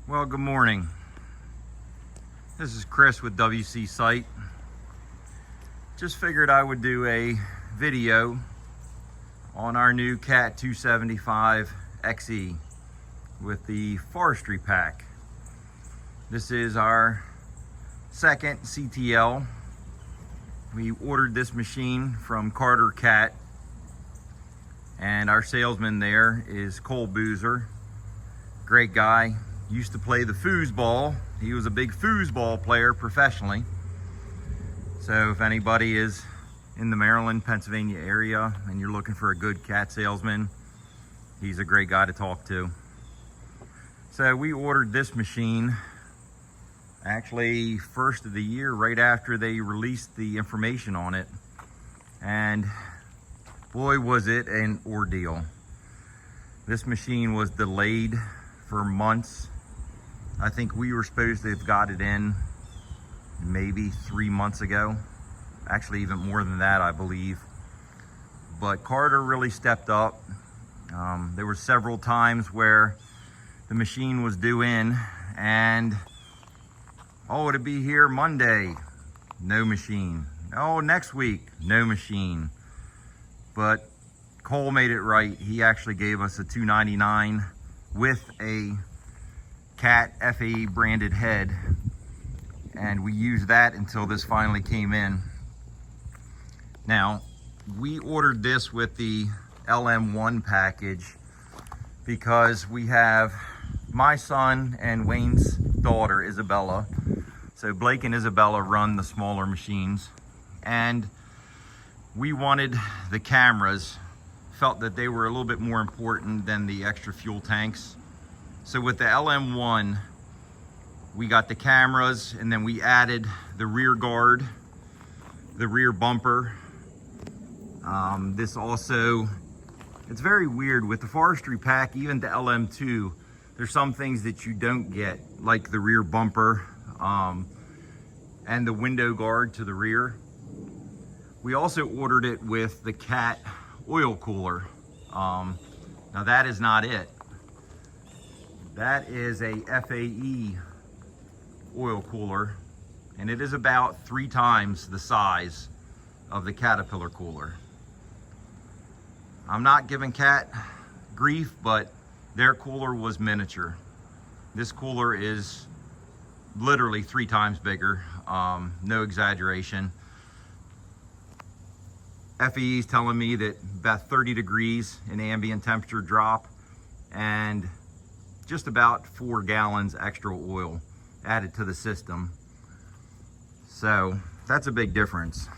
Well, good morning. This is Chris with WC Site. Just figured I would do a video on our new Cat 275 XE with the Forestry pack. This is our second CTL. We ordered this machine from Carter Cat, and our salesman there is Cole Boozer. Great guy. Used to play the foosball. He was a big foosball player professionally. So if anybody is in the Maryland, Pennsylvania area and you're looking for a good cat salesman, he's a great guy to talk to. So we ordered this machine actually first of the year, right after they released the information on it. And boy, was it an ordeal. This machine was delayed for months. I think we were supposed to have got it in maybe 3 months ago. Actually, even more than that, I believe. But Carter really stepped up. There were several times where the machine was due in and, oh, it'll be here Monday, no machine. Oh, next week, no machine. But Cole made it right. He actually gave us a $299 with a Cat FAE branded head, and we used that until this finally came in. Now, we ordered this with the LM1 package because we have my son and Wayne's daughter, Isabella. So Blake and Isabella run the smaller machines, and we wanted the cameras, felt that they were a little bit more important than the extra fuel tanks. So with the LM1, we got the cameras, and then we added the rear guard, the rear bumper. This also, it's very weird with the Forestry pack, even the LM2, there's some things that you don't get, like the rear bumper and the window guard to the rear. We also ordered it with the Cat oil cooler. Now that is not it. That is a FAE oil cooler, and it is about 3 times the size of the Caterpillar cooler. I'm not giving Cat grief, but their cooler was miniature. This cooler is literally 3 times bigger, no exaggeration. FAE is telling me that about 30 degrees in ambient temperature drop, and just about 4 gallons extra oil added to the system. So that's a big difference.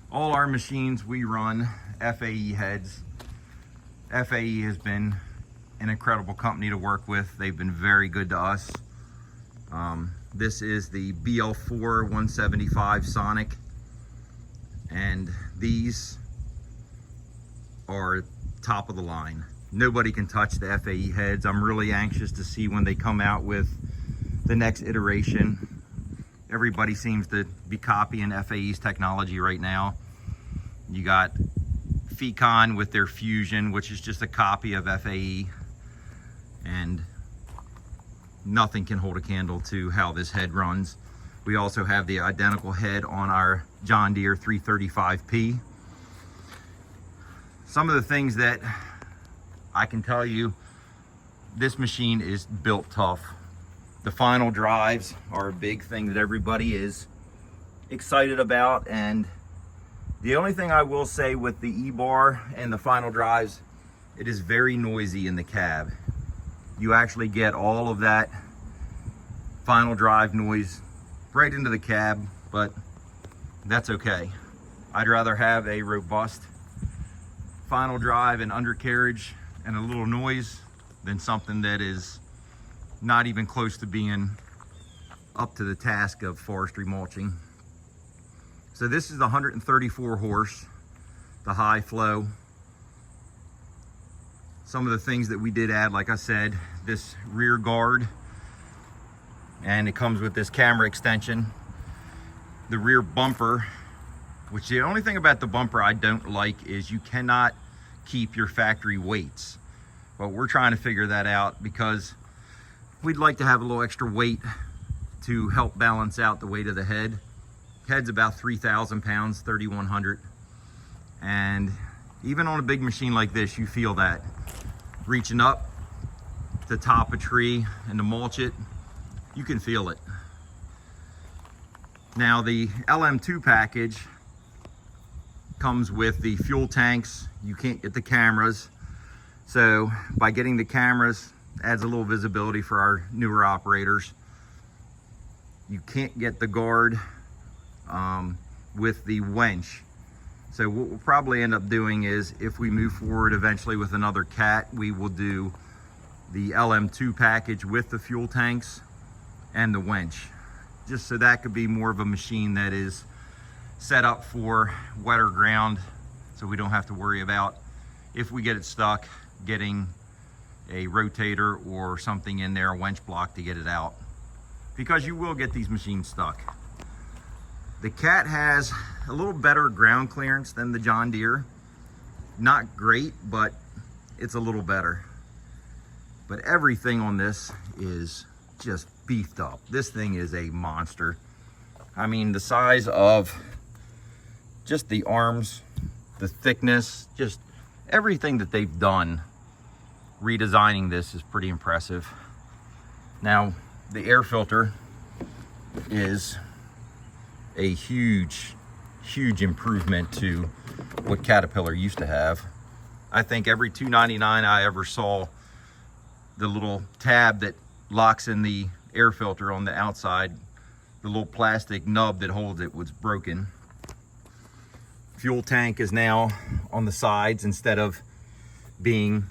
All our machines, we run FAE heads. FAE has been an incredible company to work with. They've been very good to us. This is the BL4-175 Sonic, and these are top of the line. Nobody can touch the FAE heads. I'm really anxious to see when they come out with the next iteration. Everybody seems to be copying FAE's technology right now. You got Fecon with their Fusion, which is just a copy of FAE, and nothing can hold a candle to how this head runs. We also have the identical head on our John Deere 335P. Some of the things that I can tell you, this machine is built tough. The final drives are a big thing that everybody is excited about, and the only thing I will say with the E-bar and the final drives, it is very noisy in the cab. You actually get all of that final drive noise right into the cab, but that's okay. I'd rather have a robust final drive and undercarriage and a little noise than something that is not even close to being up to the task of forestry mulching. So this is the 134 horse, the high flow. Some of the things that we did add, like I said, this rear guard, and it comes with this camera extension. The rear bumper, which the only thing about the bumper I don't like is you cannot keep your factory weights. But we're trying to figure that out because we'd like to have a little extra weight to help balance out the weight of the head. Head's about 3,000 pounds, 3,100. And even on a big machine like this, you feel that. Reaching up to top a tree and to mulch it, you can feel it. Now the LM2 package comes with the fuel tanks. You can't get the cameras. So by getting the cameras, adds a little visibility for our newer operators. You can't get the guard with the winch. So what we'll probably end up doing is, if we move forward eventually with another cat, we will do the LM2 package with the fuel tanks and the winch. Just so that could be more of a machine that is set up for wetter ground, so we don't have to worry about, if we get it stuck, getting a rotator or something in there, a winch block to get it out, because you will get these machines stuck. The Cat has a little better ground clearance than the John Deere. Not great, but it's a little better. But everything on this is just beefed up. This thing is a monster. I mean, the size of just the arms, the thickness, just everything that they've done redesigning this is pretty impressive. Now, the air filter is a huge improvement to what Caterpillar used to have. I think every $2.99 I ever saw, the little tab that locks in the air filter on the outside, the little plastic nub that holds it, was broken. Fuel tank is now on the sides instead of being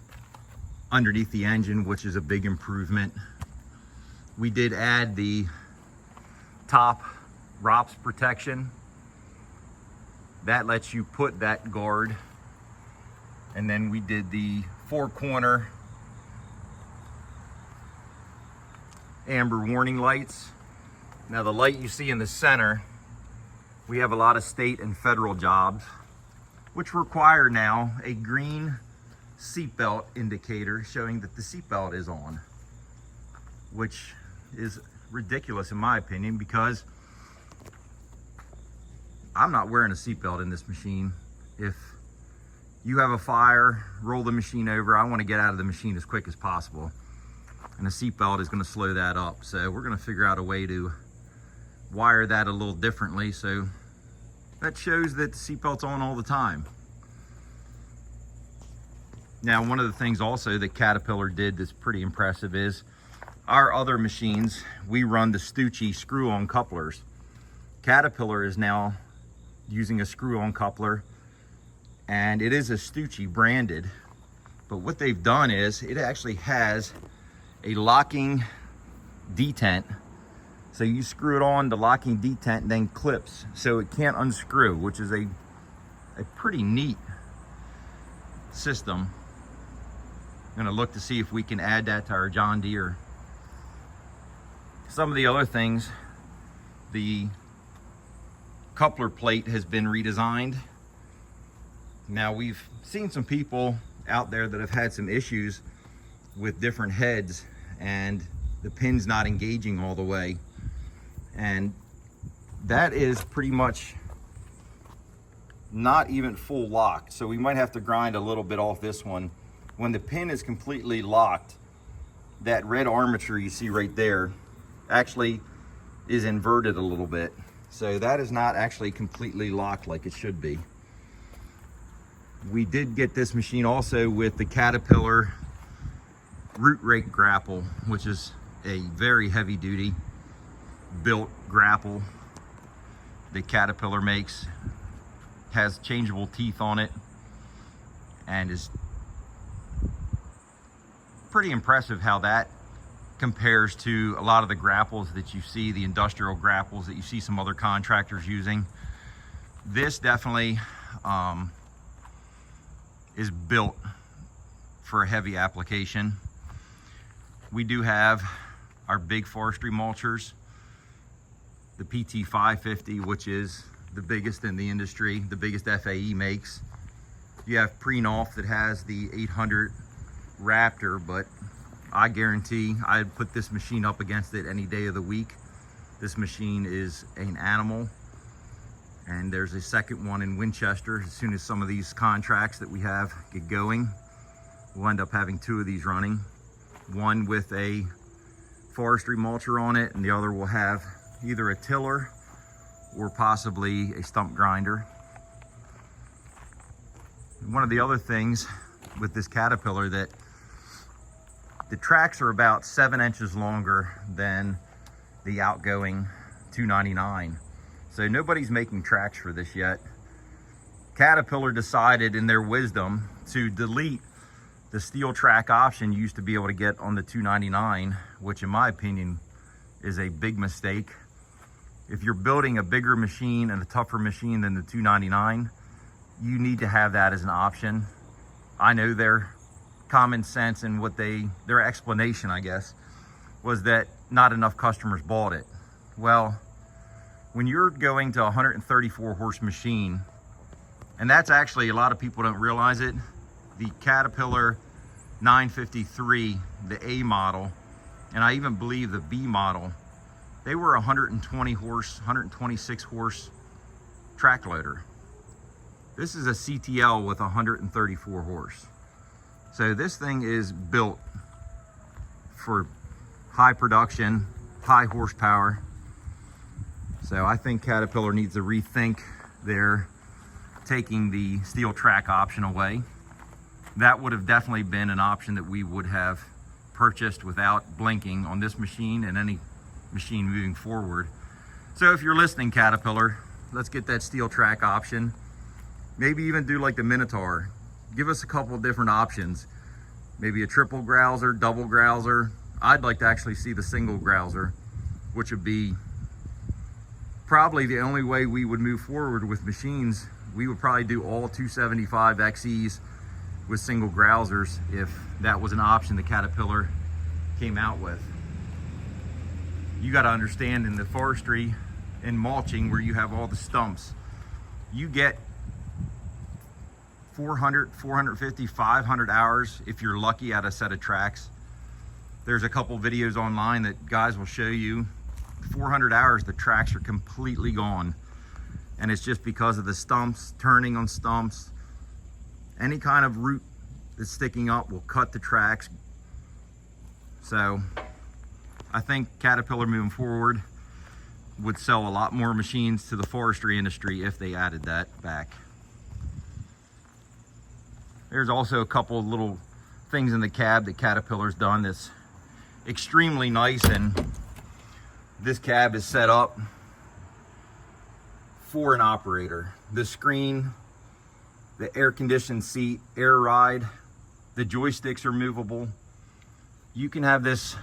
underneath the engine, which is a big improvement. We did add the top ROPS protection. That lets you put that guard. And then we did the 4-corner amber warning lights. Now the light you see in the center, we have a lot of state and federal jobs which require now a green seatbelt indicator showing that the seatbelt is on, which is ridiculous in my opinion, because I'm not wearing a seatbelt in this machine. If you have a fire, roll the machine over, I want to get out of the machine as quick as possible, and a seatbelt is going to slow that up. So we're going to figure out a way to wire that a little differently, so that shows that the seatbelt's on all the time. Now, one of the things also that Caterpillar did that's pretty impressive is, our other machines, we run the Stucci screw-on couplers. Caterpillar is now using a screw-on coupler, and it is a Stucci branded, but what they've done is it actually has a locking detent. So you screw it on, the locking detent, and then clips, so it can't unscrew, which is a pretty neat system. I'm gonna look to see if we can add that to our John Deere. Some of the other things, the coupler plate has been redesigned. Now, we've seen some people out there that have had some issues with different heads and the pin's not engaging all the way. And that is pretty much not even full lock. So we might have to grind a little bit off this one. When the pin is completely locked, that red armature you see right there actually is inverted a little bit. So that is not actually completely locked like it should be. We did get this machine also with the Caterpillar root rake grapple, which is a very heavy duty built grapple that Caterpillar makes. Has changeable teeth on it and is pretty impressive how that compares to a lot of the grapples that you see, the industrial grapples that you see some other contractors using. This definitely is built for a heavy application. We do have our big forestry mulchers, the PT 550, which is the biggest in the industry, the biggest FAE makes. You have Pre-Nolf that has the 800 Raptor, but I guarantee I'd put this machine up against it any day of the week. This machine is an animal. And there's a second one in Winchester. As soon as some of these contracts that we have get going, we'll end up having 2 of these running. One with a forestry mulcher on it, and the other will have either a tiller or possibly a stump grinder. One of the other things with this Caterpillar, that the tracks are about 7 inches longer than the outgoing 299. So nobody's making tracks for this yet. Caterpillar decided in their wisdom to delete the steel track option you used to be able to get on the 299, which in my opinion is a big mistake. If you're building a bigger machine and a tougher machine than the 299, you need to have that as an option. I know their common sense and their explanation, I guess, was that not enough customers bought it. Well, when you're going to a 134 horse machine, and that's actually, a lot of people don't realize it, the Caterpillar 953, the A model, and I even believe the B model, they were 120 horse, 126 horse track loader. This is a CTL with 134 horse. So this thing is built for high production, high horsepower. So I think Caterpillar needs to rethink their taking the steel track option away. That would have definitely been an option that we would have purchased without blinking on this machine and any machine moving forward. So if you're listening, Caterpillar, let's get that steel track option. Maybe even do like the Minotaur. Give us a couple of different options. Maybe a triple grouser, double grouser. I'd like to actually see the single grouser, which would be probably the only way we would move forward with machines. We would probably do all 275 XEs with single grousers if that was an option the Caterpillar came out with. You got to understand, in the forestry and mulching where you have all the stumps, you get 400, 450, 500 hours if you're lucky at a set of tracks. There's a couple videos online that guys will show you 400 hours the tracks are completely gone, and it's just because of the stumps, turning on stumps. Any kind of root that's sticking up will cut the tracks. So I think Caterpillar moving forward would sell a lot more machines to the forestry industry if they added that back. There's also a couple of little things in the cab that Caterpillar's done that's extremely nice, and this cab is set up for an operator. The screen, the air-conditioned seat, air ride, the joysticks are movable. You can have this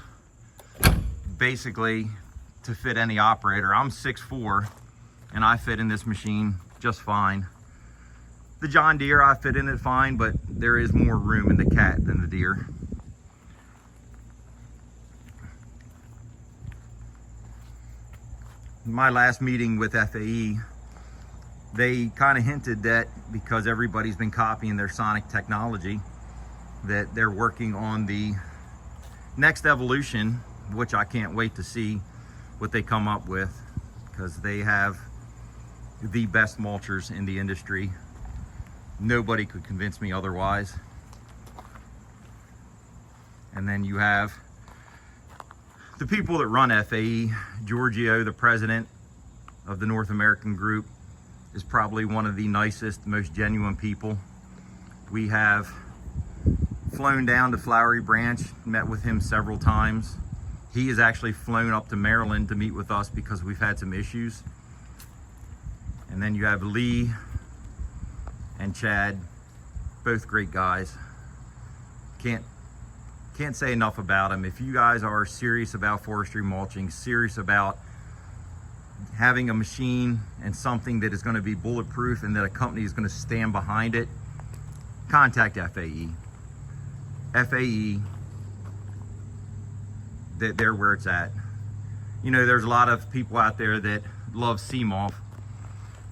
basically to fit any operator. I'm 6'4", and I fit in this machine just fine. The John Deere, I fit in it fine, but there is more room in the Cat than the Deere. My last meeting with FAE, they kind of hinted that because everybody's been copying their Sonic technology, that they're working on the next evolution, which I can't wait to see what they come up with, because they have the best mulchers in the industry. Nobody could convince me otherwise. And then you have the people that run FAE. Giorgio, the president of the North American group, is probably one of the nicest, most genuine people. We have flown down to Flowery Branch, met with him several times. He has actually flown up to Maryland to meet with us because we've had some issues. And then you have Lee and Chad, both great guys. Can't say enough about them. If you guys are serious about forestry mulching, serious about having a machine and something that is going to be bulletproof and that a company is going to stand behind it, contact FAE. FAE, they're where it's at. You know, there's a lot of people out there that love CMOF,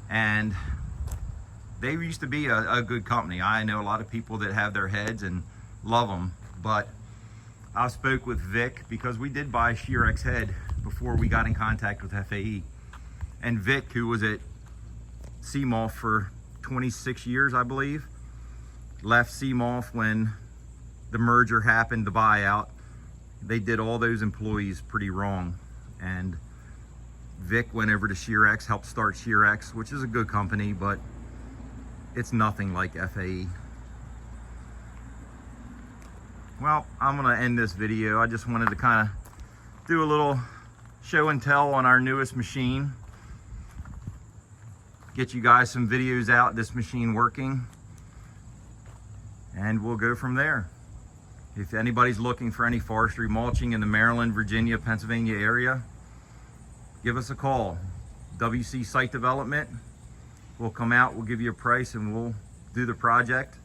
and they used to be a good company. I know a lot of people that have their heads and love them, but I spoke with Vic because we did buy a Shearex head before we got in contact with FAE. And Vic, who was at CMOF for 26 years, I believe, left CMOF when the merger happened, the buyout. They did all those employees pretty wrong. And Vic went over to Shearex, helped start Shearex, which is a good company, but it's nothing like FAE. Well, I'm gonna end this video. I just wanted to kind of do a little show and tell on our newest machine. Get you guys some videos out, this machine working, and we'll go from there. If anybody's looking for any forestry mulching in the Maryland, Virginia, Pennsylvania area, give us a call. WC Site Development. We'll come out, we'll give you a price, and we'll do the project.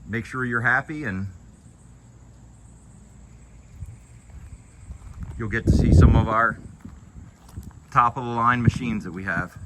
Make sure you're happy, and you'll get to see some of our top of the line machines that we have.